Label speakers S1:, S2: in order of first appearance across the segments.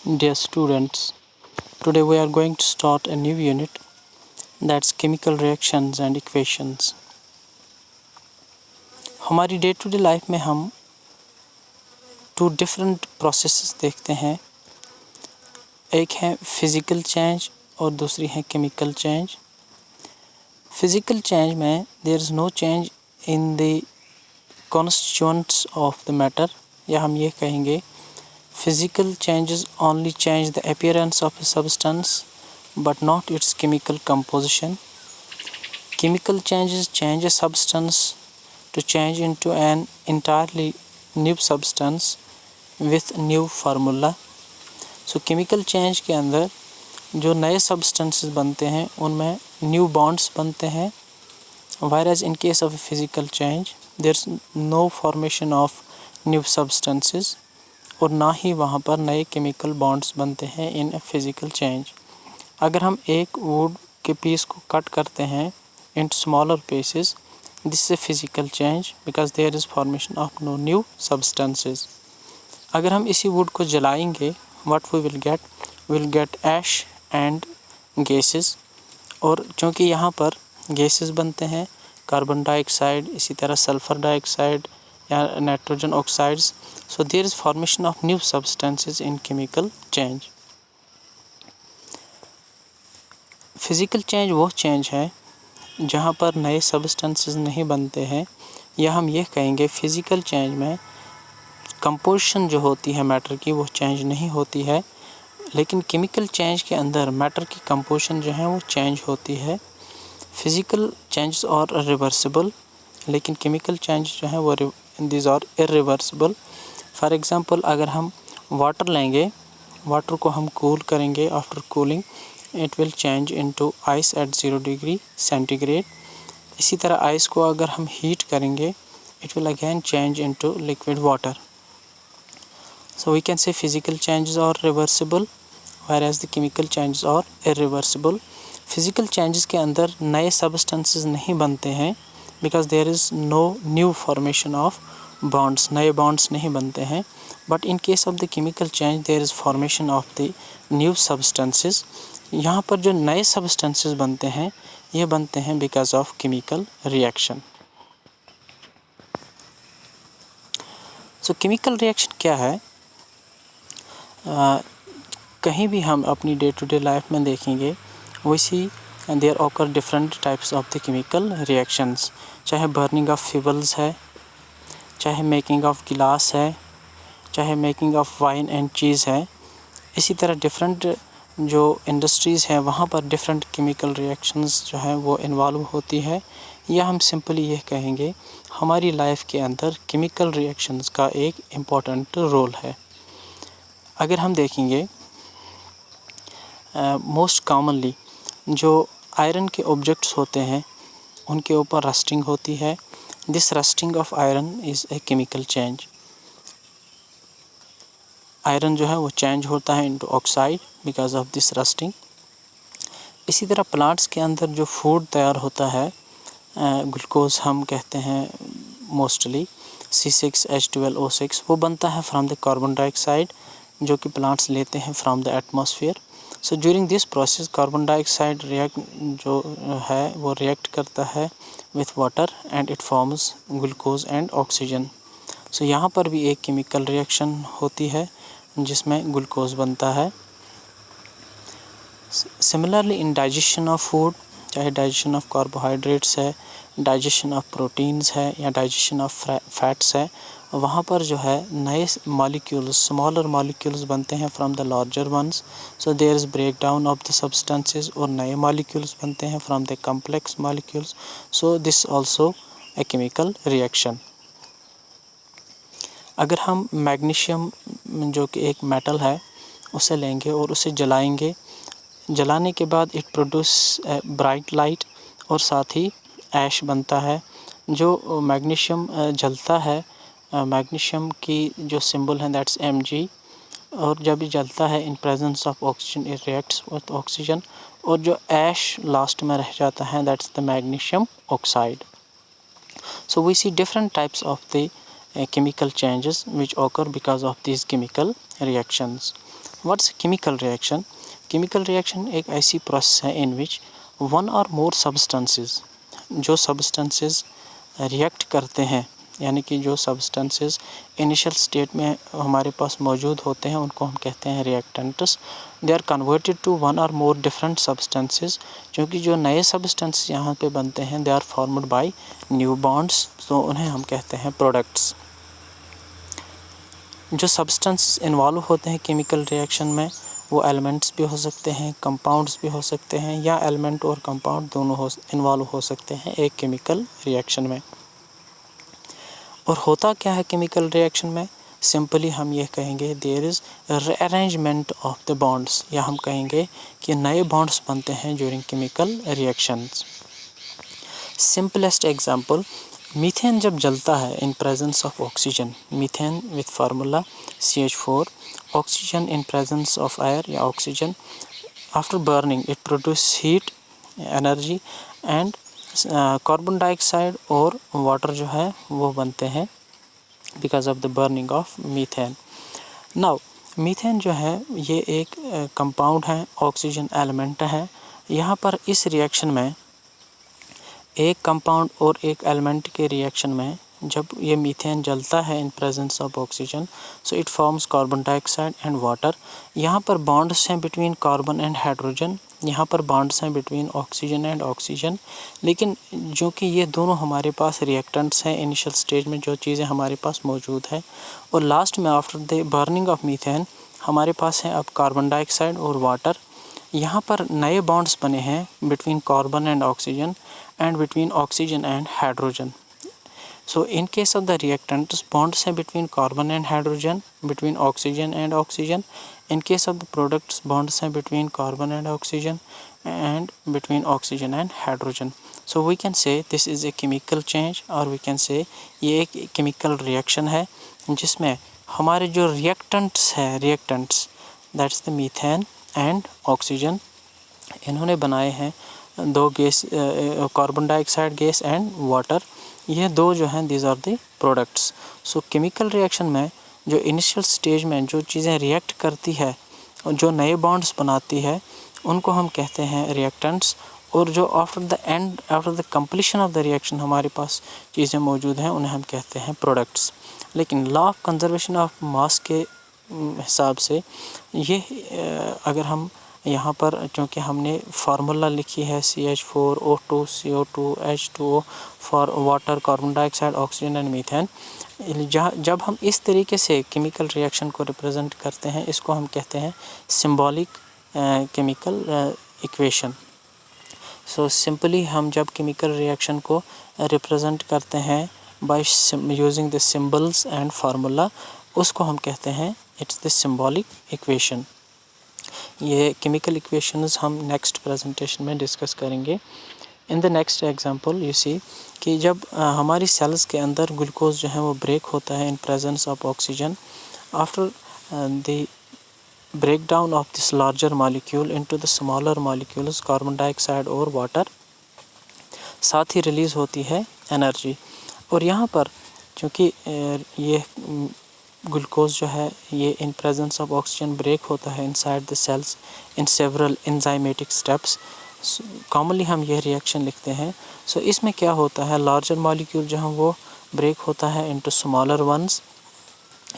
S1: Dear students, today we are going to start a new unit, that's chemical reactions and equations. हमारी day to day life में हम to different processes देखते हैं. एक है physical change और दूसरी है केमिकल चेंज. फिज़िकल चेंज में there is no change in the constituents of the matter, या हम ये कहेंगे physical changes only change the appearance of a substance but not its chemical composition. Chemical changes change a substance to change into an entirely new substance with new formula. So chemical change के अंदर जो नए substances बनते हैं उनमें new bonds बनते हैं, whereas in case of a physical change there's no formation of new substances और ना ही वहाँ पर नए केमिकल बॉन्ड्स बनते हैं इन ए फिज़िकल चेंज. अगर हम एक वुड के पीस को कट करते हैं in smaller pieces, this is a physical change because there is formation of no new substances. अगर हम इसी वुड को जलाएंगे, what we will get ash and gases. और चूँकि यहाँ पर गैसेस बनते हैं, कार्बन डाइऑक्साइड, इसी तरह सल्फ़र डाइऑक्साइड या nitrogen oxides, so there is formation of new substances in chemical change. Physical change वो चेंज है जहाँ पर नए सब्सटेंसेस नहीं बनते हैं, या हम ये कहेंगे फिज़िकल चेंज में कंपोजिशन जो होती है मैटर की वो चेंज नहीं होती है, लेकिन केमिकल चेंज के अंदर मैटर की कंपोजिशन जो है वो चेंज होती है. फिज़िकल चेंजेस और रिवर्सिबल, लेकिन केमिकल चेंज जो है वो this are irreversible. For example अगर हम वाटर लेंगे, वाटर को हम कूल करेंगे, after cooling it will change into ice at 0 degree centigrade. इसी तरह आइस को अगर हम हीट करेंगे it will again change into liquid water. So we can say physical changes are reversible whereas the chemical changes are irreversible. Physical changes के अंदर नए substances नहीं बनते हैं because there is no new formation of bonds, नए bonds नहीं बनते हैं. But in case of the chemical change there is formation of the new substances. यहाँ पर जो नए सब्सटेंसेस बनते हैं ये बनते हैं because of chemical reaction. So chemical reaction क्या है? कहीं भी हम अपनी डे टू डे लाइफ में देखेंगे we see and there occur different types of the chemical reactions. चाहे burning of fuels है, चाहे मेकिंग ऑफ गिलास है, चाहे making of wine and cheese है. इसी तरह डिफरेंट जो इंडस्ट्रीज़ हैं वहाँ पर डिफरेंट केमिकल रिएक्शंस जो हैं वो इन्वॉल्व होती है, या हम सिंपली ये कहेंगे हमारी लाइफ के अंदर केमिकल रिएक्शंस का एक इम्पॉर्टेंट रोल है. अगर हम देखेंगे मोस्ट कॉमनली जो आयरन के ऑब्जेक्ट्स होते हैं उनके ऊपर रस्टिंग होती है. This rusting of iron is a chemical change. Iron जो है वो चेंज होता है into oxide because of this rusting. इसी तरह प्लांट्स के अंदर जो फूड तैयार होता है, ग्लूकोज हम कहते हैं मोस्टली, C6H12O6, वो बनता है फ्रॉम द कार्बन डाइऑक्साइड जो कि प्लांट्स लेते हैं from the atmosphere. So during this process carbon dioxide जो है वो रिएक्ट करता है with water and it forms glucose and oxygen. So यहाँ पर भी एक केमिकल रिएक्शन होती है जिसमें ग्लूकोज बनता है. Similarly in digestion of food, चाहे डाइजेशन ऑफ कार्बोहाइड्रेट्स है, डाइजेशन ऑफ प्रोटीन्स है या डाइजेशन ऑफ फैट्स है, वहाँ पर जो है नए मॉलिक्यूल्स, स्मॉलर मॉलिक्यूल्स बनते हैं from the larger ones. So there is break down of the substances और नए मॉलिक्यूल्स बनते हैं from the complex molecules. So this also a chemical reaction. अगर हम मैग्नीशियम जो कि एक मेटल है उसे लेंगे और उसे जलाएंगे, जलाने के बाद इट प्रोड्यूस ब्राइट लाइट और साथ ही ऐश बनता है. जो मैग्नीशियम जलता है, मैग्नीशियम की जो सिंबल है दैट्स Mg, और जब ये जलता है in presence of oxygen it reacts with oxygen, और जो ऐश लास्ट में रह जाता है that's the magnesium oxide. So we see different types of the chemical changes which occur because of these chemical reactions. What's chemical reaction? Chemical reaction एक ऐसी process है in which one or more substances, जो substances react करते हैं, यानी कि जो substances initial state में हमारे पास मौजूद होते हैं उनको हम कहते हैं reactants. They are converted to one or more different substances, क्योंकि जो नए सब्सटेंसेस यहाँ पे बनते हैं they are formed by new bonds, तो उन्हें हम कहते हैं प्रोडक्ट्स। जो सब्सटेंसेस इन्वॉल्व होते हैं केमिकल रिएक्शन में वो एलिमेंट्स भी हो सकते हैं, कंपाउंड्स भी हो सकते हैं, या एलिमेंट और कंपाउंड दोनों इन्वॉल्व हो सकते हैं एक केमिकल रिएक्शन में। और होता क्या है केमिकल रिएक्शन में? सिंपली हम ये कहेंगे there is rearrangement of the bonds, या हम कहेंगे कि नए बॉन्ड्स बनते हैं during chemical reactions. Simplest example, methane जब जलता है in presence of oxygen, methane with formula CH4, oxygen in presence of air या oxygen, after burning it produce heat energy and carbon dioxide और वाटर जो है वो बनते हैं because of the burning of methane. Now methane जो है ये एक कंपाउंड है, ऑक्सीजन एलिमेंट है। यहाँ पर इस रिएक्शन में एक कंपाउंड और एक एलिमेंट के रिएक्शन में जब ये मीथेन जलता है in presence of oxygen, so it forms carbon dioxide and water. यहाँ पर बॉन्ड्स हैं बिटवीन कार्बन एंड हाइड्रोजन, यहाँ पर बॉन्ड्स हैं बिटवीन ऑक्सीजन एंड ऑक्सीजन, लेकिन जो कि ये दोनों हमारे पास रिएक्टेंट्स हैं इनिशियल स्टेज में, जो चीज़ें हमारे पास मौजूद है, और लास्ट में after the burning of methane हमारे पास है अब कार्बन डाइऑक्साइड और वाटर। यहाँ पर नए बॉन्ड्स बने हैं between carbon and oxygen and between oxygen and hydrogen. So in case of the reactants, bonds हैं between carbon and hydrogen, between oxygen and oxygen. In case of the products, bonds हैं between carbon and oxygen and between oxygen and hydrogen. So we can say this is a chemical change, और we can say ये एक chemical reaction है जिसमें हमारे जो reactants हैं, reactants that's the methane and oxygen, इन्होंने बनाए हैं दो gas, carbon dioxide gas and water. ये दो जो हैं these are the products. So chemical reaction में जो इनिशियल स्टेज में जो चीज़ें रिएक्ट करती है और जो नए बॉन्ड्स बनाती है उनको हम कहते हैं रिएक्टेंट्स, और जो after the end, after the completion of the reaction हमारे पास चीज़ें मौजूद हैं उन्हें हम कहते हैं प्रोडक्ट्स। लेकिन law of conservation of mass के हिसाब से ये अगर हम यहाँ पर, क्योंकि हमने फार्मूला लिखी है CH4O2 CO2 H2O for water, carbon dioxide, oxygen and methane, जब हम इस तरीके से केमिकल रिएक्शन को रिप्रेजेंट करते हैं इसको हम कहते हैं symbolic chemical equation. So simply हम जब केमिकल रिएक्शन को रिप्रेजेंट करते हैं by using the symbols and formula, उसको हम कहते हैं इट्स द सिंबॉलिक इक्वेशन। ये केमिकल इक्वेशंस हम नेक्स्ट प्रेजेंटेशन में डिस्कस करेंगे। In the next example you see कि जब हमारी सेल्स के अंदर ग्लूकोज जो है वो ब्रेक होता है in presence of oxygen, after the break down of this larger molecule into the smaller molecules carbon dioxide और वाटर, साथ ही रिलीज़ होती है एनर्जी। और यहाँ पर चूँकि ये ग्लूकोज जो है ये in presence of oxygen break होता है inside the cells in several enzymatic steps, commonly हम यह रिएक्शन लिखते हैं। सो इसमें क्या होता है, लार्जर मॉलिक्यूल जो है वो ब्रेक होता है into smaller ones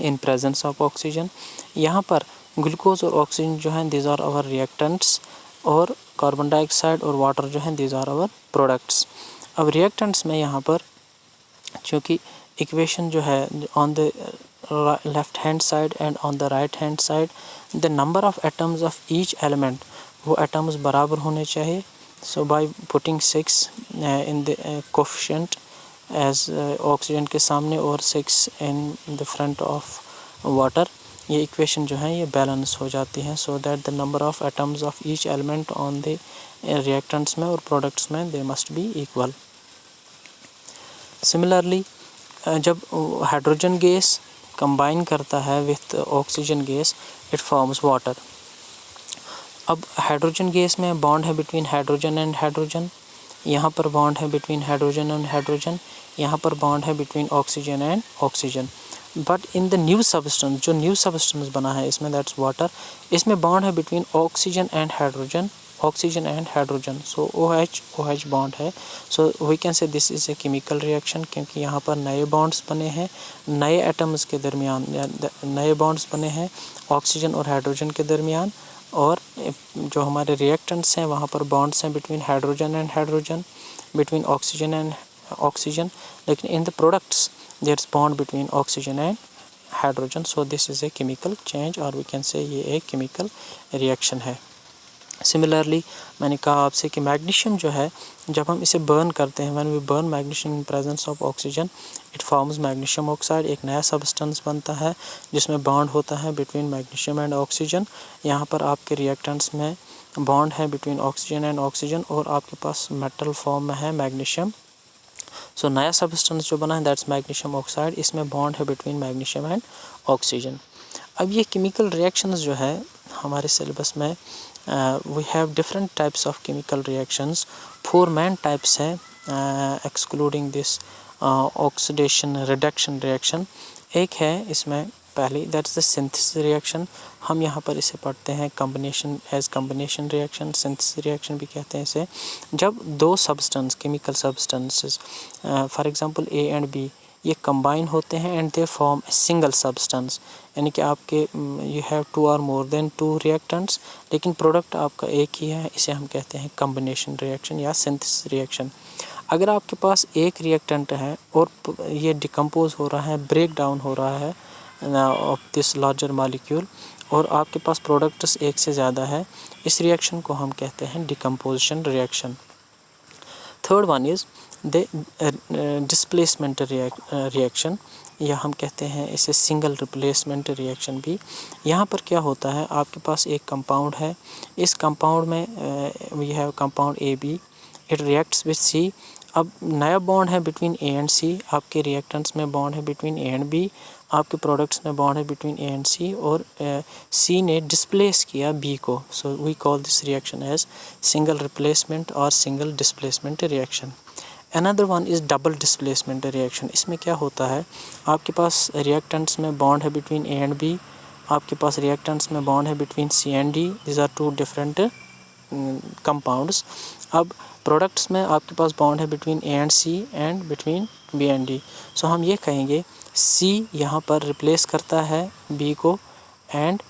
S1: in presence of oxygen. यहाँ पर ग्लूकोज और ऑक्सीजन जो हैं दीज आर आवर रिएक्टेंट्स, और कार्बन डाइऑक्साइड और वाटर जो हैं दीज आर आवर प्रोडक्ट्स। अब रिएक्टेंट्स में यहाँ पर चूँकि इक्वेशन जो है on the left hand side and on the right hand side the number of atoms of each element, वो एटम्स बराबर होने चाहिए। So by putting 6 in the coefficient as oxygen के सामने और 6 in the front of water, ये equation जो है ये बैलेंस हो जाती है, so that the number of atoms of each element on the reactants में और प्रोडक्ट्स में they must be equal. Similarly जब हाइड्रोजन गैस कंबाइन करता है with oxygen gas it forms water. अब हाइड्रोजन गैस में बॉन्ड है बिटवीन हाइड्रोजन एंड हाइड्रोजन, यहाँ पर बॉन्ड है बिटवीन हाइड्रोजन एंड हाइड्रोजन, यहाँ पर बॉन्ड है between oxygen and oxygen. But in the new substance, जो न्यू सब्सटेंस बना है इसमें, दैट्स वाटर, इसमें बॉन्ड है between oxygen and hydrogen, oxygen and hydrogen, so OH bond है. So we can say this is a chemical reaction, क्योंकि यहाँ पर नए बॉन्ड्स बने हैं, नए एटम्स के दरमियान नए बॉन्ड्स बने हैं ऑक्सीजन और हाइड्रोजन के दरमियान. और जो हमारे रिएक्टेंट्स हैं वहाँ पर बॉन्ड्स हैं between hydrogen and hydrogen, between oxygen and oxygen. लेकिन in the products there is bond between oxygen and hydrogen. So this is a chemical change, और वी कैन से ये एक केमिकल रिएक्शन है. Similarly मैंने कहा आपसे कि मैग्नीशियम जो है, जब हम इसे बर्न करते हैं, when we burn magnesium in presence of oxygen, it forms magnesium oxide. एक नया सब्सटेंस बनता है जिसमें बॉन्ड होता है बिटवीन मैग्नीशियम एंड ऑक्सीजन. यहाँ पर आपके रिएक्टेंट्स में बॉन्ड है बिटवीन ऑक्सीजन एंड ऑक्सीजन, और आपके पास मेटल फॉर्म में है मैग्नीशियम. सो नया सब्सटेंस जो बना है दैट्स मैग्नीशियम ऑक्साइड, इसमें बॉन्ड है बिटवीन मैग्नीशियम एंड ऑक्सीजन. अब ये केमिकल रिएक्शंस जो है हमारे सिलेबस में, we have different types of chemical reactions. 4 main types है excluding this oxidation reduction reaction. एक है इसमें पहली, that's the synthesis reaction. हम यहाँ पर इसे पढ़ते हैं combination reaction, synthesis reaction भी कहते हैं इसे. जब दो substance, chemical substances, for example A and B, ये कंबाइन होते हैं and they form a single substance, यानी कि आपके यू हैव 2 और मोर देन 2 रिएक्टेंट्स, लेकिन प्रोडक्ट आपका एक ही है. इसे हम कहते हैं कॉम्बिनेशन रिएक्शन या सिंथेसिस रिएक्शन. अगर आपके पास एक रिएक्टेंट है और ये डिकम्पोज हो रहा है, ब्रेक डाउन हो रहा है ऑफ दिस लार्जर मॉलिक्यूल, और आपके पास प्रोडक्ट्स एक से ज़्यादा है, इस रिएक्शन को हम कहते हैं decomposition reaction. Third one is the displacement reaction, या हम कहते हैं इसे सिंगल रिप्लेसमेंट रिएक्शन भी. यहाँ पर क्या होता है, आपके पास एक कंपाउंड है, इस कंपाउंड में we have compound AB, it reacts with C. अब नया बॉन्ड है बिटवीन A एंड C, आपके रिएक्टेंट्स में बॉन्ड है बिटवीन A एंड B, आपके प्रोडक्ट्स में बॉन्ड है बिटवीन A एंड C, और C ने डिस्प्लेस किया B को. So we call this reaction as single replacement और single displacement reaction. Another one is double displacement reaction. इसमें क्या होता है, आपके पास रिएक्टेंट्स में बॉन्ड है बिटवीन A एंड B, आपके पास रिएक्टेंट्स में बॉन्ड है between C and D. These are 2 different compounds. अब प्रोडक्ट्स में आपके पास बॉन्ड है between A and C and between B and D. सो हम ये कहेंगे C यहाँ पर रिप्लेस करता है B को and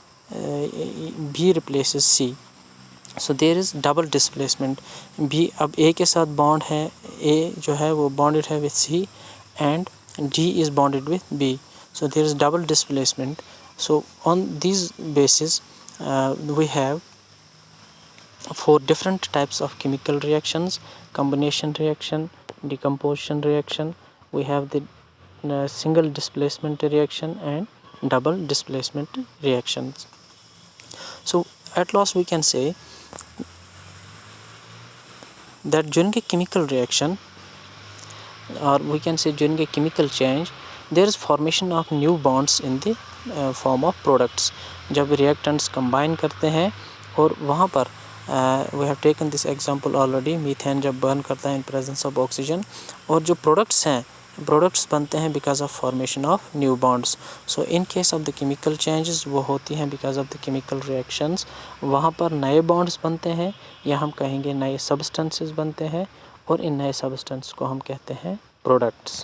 S1: B replaces C. So there is double displacement. B, अब A के साथ बॉन्ड है, A जो है वो बॉन्डेड है with C and D is bonded with B. So there is double displacement. So on this basis we have 4 different types of chemical reactions: combination reaction, decomposition reaction, we have the single displacement reaction and double displacement reactions. So at last we can say that during a chemical reaction, or we can say during a chemical change, there is formation of new bonds in the form of products. जब reactants combine करते हैं और वहाँ पर we have taken this example already, methane जब burn करता है in presence of oxygen, और जो products हैं, प्रोडक्ट्स बनते हैं because of formation of new bonds. So in case of the chemical changes वो होती हैं because of the chemical reactions. वहाँ पर नए बॉन्ड्स बनते हैं, या हम कहेंगे नए सब्सटेंसेस बनते हैं, और इन नए सब्सटेंस को हम कहते हैं प्रोडक्ट्स.